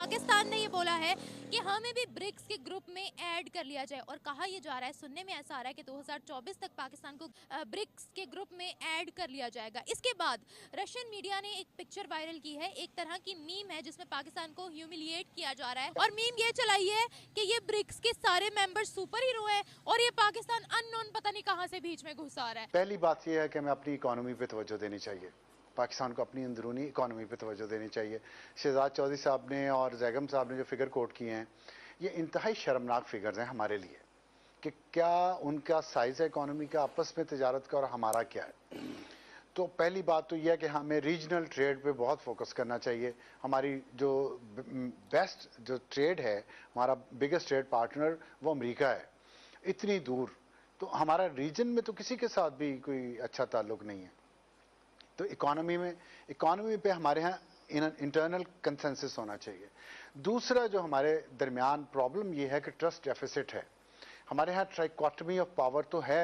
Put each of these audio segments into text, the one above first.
पाकिस्तान ने ये बोला है कि हमें भी ब्रिक्स के ग्रुप में ऐड कर लिया जाए, और कहा यह जा रहा है, सुनने में ऐसा आ रहा है कि 2024 तक पाकिस्तान को ब्रिक्स के ग्रुप में ऐड कर लिया जाएगा। इसके बाद रशियन मीडिया ने एक पिक्चर वायरल की है, एक तरह की मीम है जिसमें पाकिस्तान को ह्यूमिलिएट किया जा रहा है, और मीम ये चलाई है कि ये ब्रिक्स के सारे मेंबर्स सुपर हीरो हैं और ये पाकिस्तान अननोन पता नहीं कहां से बीच में घुस आ रहा है। पहली बात यह है कि हमें अपनी इकोनॉमी पे तवज्जो देनी चाहिए, पाकिस्तान को अपनी अंदरूनी इकोनॉमी पे तवज्जो देनी चाहिए। शहजाद चौधरी साहब ने और जैगम साहब ने जो फिगर कोट किए हैं, ये इंतहाई शर्मनाक फिगर्स हैं हमारे लिए कि क्या उनका साइज़ है इकोनॉमी का आपस में तजारत का और हमारा क्या है। तो पहली बात तो यह है कि हमें रीजनल ट्रेड पे बहुत फोकस करना चाहिए। हमारी जो बेस्ट जो ट्रेड है, हमारा बिगेस्ट ट्रेड पार्टनर वो अमेरिका है, इतनी दूर। तो हमारा रीजन में तो किसी के साथ भी कोई अच्छा ताल्लुक नहीं है। तो इकोनॉमी पे हमारे यहाँ इंटरनल कंसेंसस होना चाहिए। दूसरा जो हमारे दरमियान प्रॉब्लम ये है कि ट्रस्ट डेफिसिट है। हमारे यहाँ ट्राइकोटमी ऑफ पावर तो है,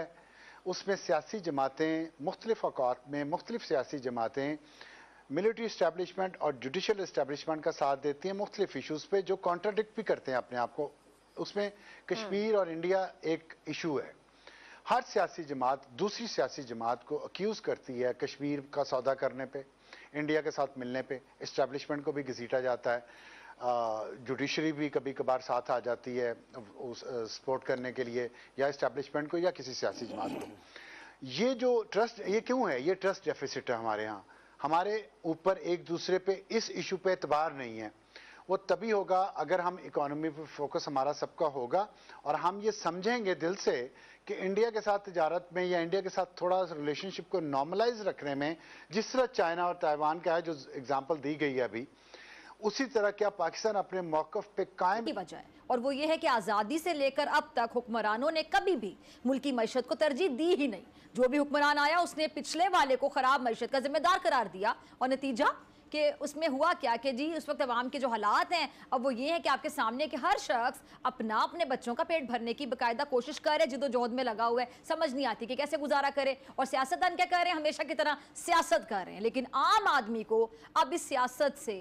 उसमें सियासी जमातें मुख्तलिफ औकात में मुख्तलिफ सियासी जमातें मिलिट्री इस्टेब्लिशमेंट और जुडिशल इस्टेब्लिशमेंट का साथ देती हैं मुख्तलिफ इशूज़ पे, जो कॉन्ट्राडिक्ट भी करते हैं अपने आप को। उसमें कश्मीर और इंडिया एक इशू है। हर सियासी जमात दूसरी सियासी जमात को अक्यूज़ करती है कश्मीर का सौदा करने पे, इंडिया के साथ मिलने पे। इस्टेब्लिशमेंट को भी घसीटा जाता है, जुडिशरी भी कभी कभार साथ आ जाती है सपोर्ट करने के लिए, या इस्टेब्लिशमेंट को या किसी सियासी जमात को। ये जो ट्रस्ट, ये क्यों है? ये ट्रस्ट डेफिसिट है हमारे यहाँ। हमारे ऊपर एक दूसरे पे इस इशू पे एतबार नहीं है। वो तभी होगा अगर हम इकोनॉमी पे फोकस हमारा सबका होगा और हम ये समझेंगे दिल से कि इंडिया के साथ तिजारत में या इंडिया के साथ थोड़ा रिलेशनशिप को नॉर्मलाइज रखने में, जिस तरह चाइना और ताइवान का है जो एग्जांपल दी गई है अभी, उसी तरह क्या पाकिस्तान अपने मौक़िफ़ पे कायम की वजह है। और वो ये है कि आज़ादी से लेकर अब तक हुक्मरानों ने कभी भी मुल्की मईशत को तरजीह दी ही नहीं। जो भी हुक्मरान आया उसने पिछले वाले को ख़राब मईशत का जिम्मेदार करार दिया, और नतीजा कि उसमें हुआ क्या कि जी उस वक्त अवाम के जो हालात हैं अब वो ये है कि आपके सामने कि हर शख्स अपने बच्चों का पेट भरने की बाकायदा कोशिश करे, जिद्दोजहद में लगा हुआ है। समझ नहीं आती कि कैसे गुजारा करे, और सियासतदान क्या कर रहे हैं? हमेशा की तरह सियासत कर रहे हैं। लेकिन आम आदमी को अब इस सियासत से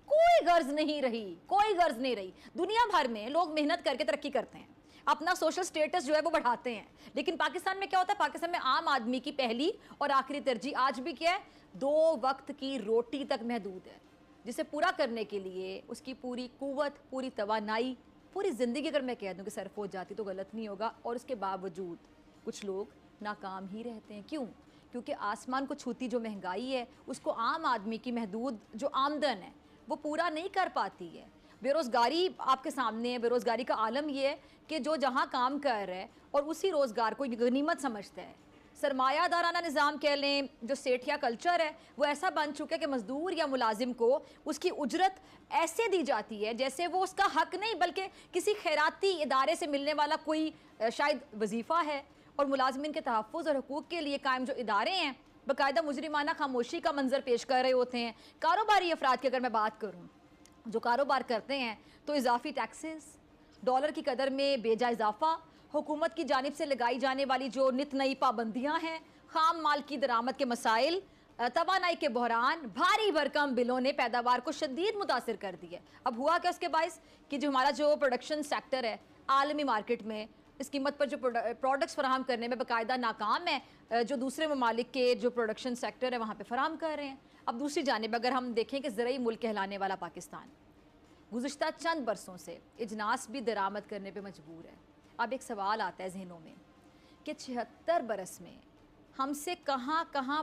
कोई गर्ज नहीं रही। दुनिया भर में लोग मेहनत करके तरक्की करते हैं, अपना सोशल स्टेटस जो है वो बढ़ाते हैं, लेकिन पाकिस्तान में क्या होता है? पाकिस्तान में आम आदमी की पहली और आखिरी तरजीह आज भी क्या है? 2 वक्त की रोटी तक महदूद है, जिसे पूरा करने के लिए उसकी पूरी कुव्वत, पूरी तवानाई, पूरी ज़िंदगी अगर मैं कह दूं कि सरफ हो जाती तो गलत नहीं होगा। और उसके बावजूद कुछ लोग नाकाम ही रहते हैं। क्यों? क्योंकि आसमान को छूती जो महंगाई है उसको आम आदमी की महदूद जो आमदन है वो पूरा नहीं कर पाती है। बेरोज़गारी आपके सामने है। बेरोज़गारी का आलम ये है कि जो जहाँ काम कर रहा है और उसी रोज़गार को गनीमत समझता है। सरमायादाराना निज़ाम कह लें, जो सेठिया कल्चर है वो ऐसा बन चुका है कि मज़दूर या मुलाजिम को उसकी उजरत ऐसे दी जाती है जैसे वो उसका हक नहीं बल्कि किसी खैराती इदारे से मिलने वाला कोई शायद वजीफ़ा है। और मुलाजमिन के तहफ़्फ़ुज़ और हुकूक़ के लिए कायम जो इदारे हैं बाकायदा मुजरिमाना खामोशी का मंजर पेश कर रहे होते हैं। कारोबारी अफराद की अगर मैं बात करूँ, जो कारोबार करते हैं तो इजाफी टैक्सेस, डॉलर की कदर में बेजा इजाफा, हुकूमत की जानिब से लगाई जाने वाली जो नित नई पाबंदियाँ हैं, खाम माल की दरामद के मसाइल, तवानाई के बहरान, भारी भरकम बिलों ने पैदावार को शदीद मुतासिर कर दी है। अब हुआ क्या उसके बायस कि जो हमारा जो प्रोडक्शन सेक्टर है आलमी मार्केट में इस कीमत पर जो प्रोडक्ट्स फराहम करने में बाकायदा नाकाम है, जो दूसरे ममालिक के जो प्रोडक्शन सेक्टर है वहाँ पे फराहम कर रहे हैं। अब दूसरी जानिब अगर हम देखें कि ज़रई मुल्क कहलाने वाला पाकिस्तान गुज़िश्ता चंद बरसों से इजनास भी दरामद करने पे मजबूर है। अब एक सवाल आता है जहनों में कि 76 बरस में हमसे कहाँ